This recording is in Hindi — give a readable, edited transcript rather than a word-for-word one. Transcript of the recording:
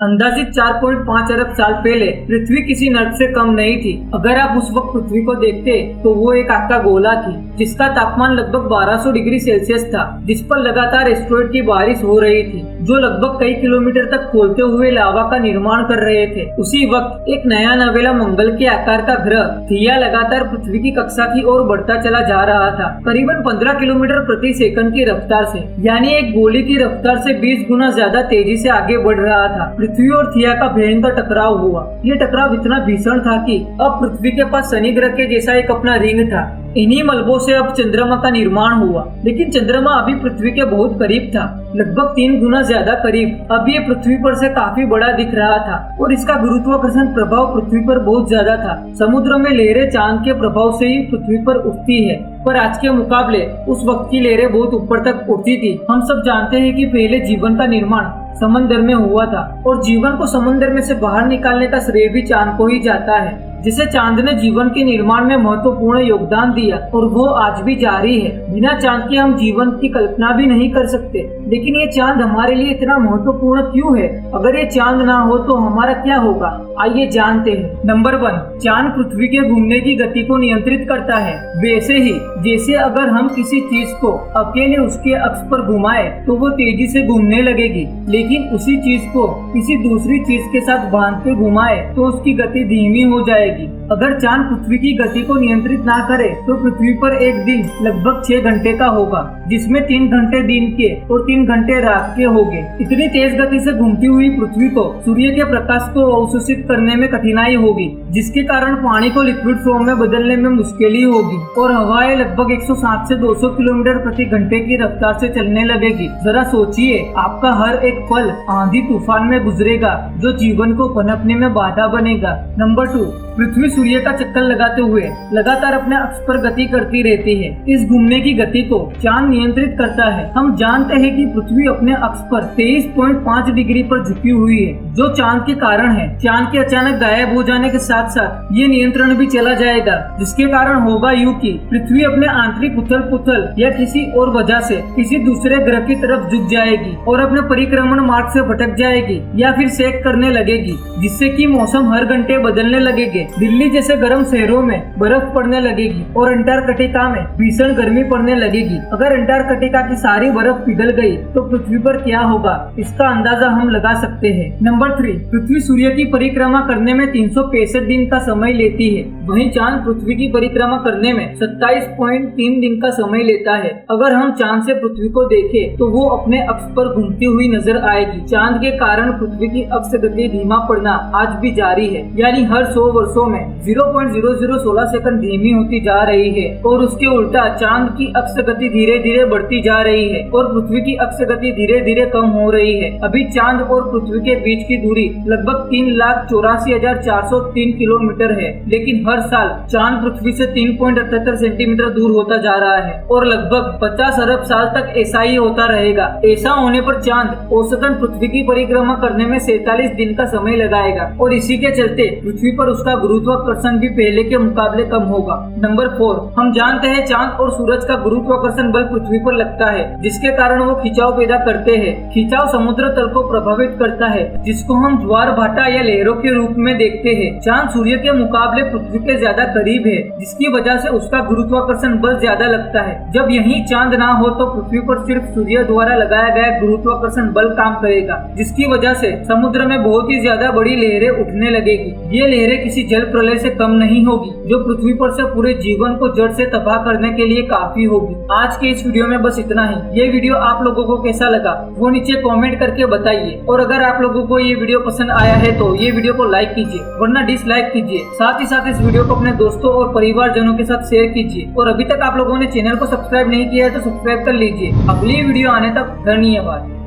अंदाजित 4.5 अरब साल पहले पृथ्वी किसी नर्क से कम नहीं थी। अगर आप उस वक्त पृथ्वी को देखते तो वो एक आका गोला थी जिसका तापमान लगभग 1200 डिग्री सेल्सियस था, जिस पर लगातार एस्टेरॉयड की बारिश हो रही थी जो लगभग कई किलोमीटर तक खोलते हुए लावा का निर्माण कर रहे थे। उसी वक्त एक नया नवेला मंगल के आकार का ग्रह थिया लगातार पृथ्वी की कक्षा की ओर बढ़ता चला जा रहा था, करीबन 15 किलोमीटर प्रति सेकंड की रफ्तार से, यानी एक गोली की रफ्तार से 20 गुना ज्यादा तेजी से आगे बढ़ रहा था। पृथ्वी और थिया का भयंकर टकराव हुआ। ये टकराव इतना भीषण था कि अब पृथ्वी के पास शनि ग्रह के जैसा एक अपना रिंग था। इन्हीं मलबों से अब चंद्रमा का निर्माण हुआ, लेकिन चंद्रमा अभी पृथ्वी के बहुत करीब था, लगभग 3 गुना ज्यादा करीब। अब ये पृथ्वी पर से काफी बड़ा दिख रहा था और इसका गुरुत्वाकर्षण प्रभाव पृथ्वी पर बहुत ज्यादा था। समुद्र में लहरें चांद के प्रभाव से ही पृथ्वी पर उठती है, पर आज के मुकाबले उस वक्त की लहरें बहुत ऊपर तक उठती थी। हम सब जानते हैं कि पहले जीवन का निर्माण समंदर में हुआ था और जीवन को समंदर में से बाहर निकालने का श्रेय भी चांद को ही जाता है, जिसे चांद ने जीवन के निर्माण में महत्वपूर्ण योगदान दिया और वो आज भी जारी है। बिना चांद के हम जीवन की कल्पना भी नहीं कर सकते, लेकिन ये चांद हमारे लिए इतना महत्वपूर्ण क्यों है? अगर ये चांद ना हो तो हमारा क्या होगा? आइए जानते हैं। नंबर 1, चांद पृथ्वी के घूमने की गति को नियंत्रित करता है। वैसे ही जैसे अगर हम किसी चीज को अकेले उसके अक्ष पर घुमाए तो वो तेजी से घूमने लगेगी, लेकिन उसी चीज को किसी दूसरी चीज के साथ बांध के घुमाए तो उसकी गति धीमी हो जाएगी। अगर चांद पृथ्वी की गति को नियंत्रित ना करे तो पृथ्वी पर एक दिन लगभग 6 घंटे का होगा, जिसमें 3 घंटे दिन के और 3 घंटे रात के होंगे। इतनी तेज गति से घूमती हुई पृथ्वी को सूर्य के प्रकाश को अवशोषित करने में कठिनाई होगी, जिसके कारण पानी को लिक्विड फॉर्म में बदलने में मुश्किल होगी और हवाएं लगभग 160 से 200 किलोमीटर प्रति घंटे की रफ्तार से चलने लगेगी। जरा सोचिए, आपका हर एक पल आंधी तूफान में गुजरेगा जो जीवन को पनपने में बाधा बनेगा। नंबर 2, पृथ्वी सूर्य का चक्कर लगाते हुए लगातार अपने अक्ष पर गति करती रहती है। इस घूमने की गति को चांद नियंत्रित करता है। हम जानते हैं कि पृथ्वी अपने अक्ष पर 23.5 डिग्री पर झुकी हुई है, जो चांद के कारण है। चांद के अचानक गायब हो जाने के साथ साथ ये नियंत्रण भी चला जाएगा, जिसके कारण होगा यूं कि पृथ्वी अपने आंतरिक उथल पुथल या किसी और वजह से किसी दूसरे ग्रह की तरफ झुक जाएगी और अपने परिक्रमण मार्ग से भटक जाएगी या फिर सेक करने लगेगी, जिससे कि मौसम हर घंटे बदलने लगेंगे। दिल्ली जैसे गर्म शहरों में बर्फ पड़ने लगेगी और अंटार्कटिका में भीषण गर्मी पड़ने लगेगी। अगर अंटार्कटिका की सारी बर्फ पिघल गई तो पृथ्वी पर क्या होगा, इसका अंदाजा हम लगा सकते हैं। नंबर 3, पृथ्वी सूर्य की परिक्रमा करने में 365 दिन का समय लेती है, वहीं चांद पृथ्वी की परिक्रमा करने में 27.3 दिन का समय लेता है। अगर हम चांद से पृथ्वी को देखें तो वो अपने अक्ष पर घूमती हुई नजर आएगी। चांद के कारण पृथ्वी की अक्ष गति धीमा पड़ना आज भी जारी है, यानी हर 100 वर्षों में 0.0016 सेकंड धीमी होती जा रही है और उसके उल्टा चांद की अक्ष गति धीरे धीरे बढ़ती जा रही है और पृथ्वी की अक्ष गति धीरे धीरे कम हो रही है। अभी चांद और पृथ्वी के बीच की दूरी लगभग 3,84,403 किलोमीटर है, लेकिन हर साल चांद पृथ्वी से 3.78 सेंटीमीटर दूर होता जा रहा है और लगभग 50 अरब साल तक ऐसा ही होता रहेगा। ऐसा होने पर चांद औसतन पृथ्वी की परिक्रमा करने में 47 दिन का समय लगाएगा और इसी के चलते पृथ्वी पर उसका गुरुत्वाकर्षण भी पहले के मुकाबले कम होगा। नंबर 4, हम जानते हैं चांद और सूरज का गुरुत्वाकर्षण बल पृथ्वी पर लगता है, जिसके कारण वो खिंचाव पैदा करते हैं। खिंचाव समुद्र तल को प्रभावित करता है, जिसको हम ज्वार भाटा या लहरों के रूप में देखते हैं। चांद सूर्य के मुकाबले पृथ्वी के ज्यादा करीब है, जिसकी वजह से उसका गुरुत्वाकर्षण बल ज्यादा लगता है। जब यही चांद ना हो तो पृथ्वी पर सिर्फ सूर्य द्वारा लगाया गया गुरुत्वाकर्षण बल काम करेगा, जिसकी वजह से समुद्र में बहुत ही ज्यादा बड़ी लहरें उठने लगेगी। ये लहरें किसी जल प्रलय से कम नहीं होगी, जो पृथ्वी पर से पूरे जीवन को जड़ से तबाह करने के लिए काफी होगी। आज के इस वीडियो में बस इतना ही। ये वीडियो आप लोगों को कैसा लगा वो नीचे कमेंट करके बताइए, और अगर आप लोगों को ये वीडियो पसंद आया है तो ये वीडियो को लाइक कीजिए, वरना डिसलाइक कीजिए। साथ ही साथ इस वीडियो को अपने दोस्तों और परिवारजनों के साथ शेयर कीजिए, और अभी तक आप लोगों ने चैनल को सब्सक्राइब नहीं किया है तो सब्सक्राइब कर लीजिए। अगली वीडियो आने तक धन्यवाद।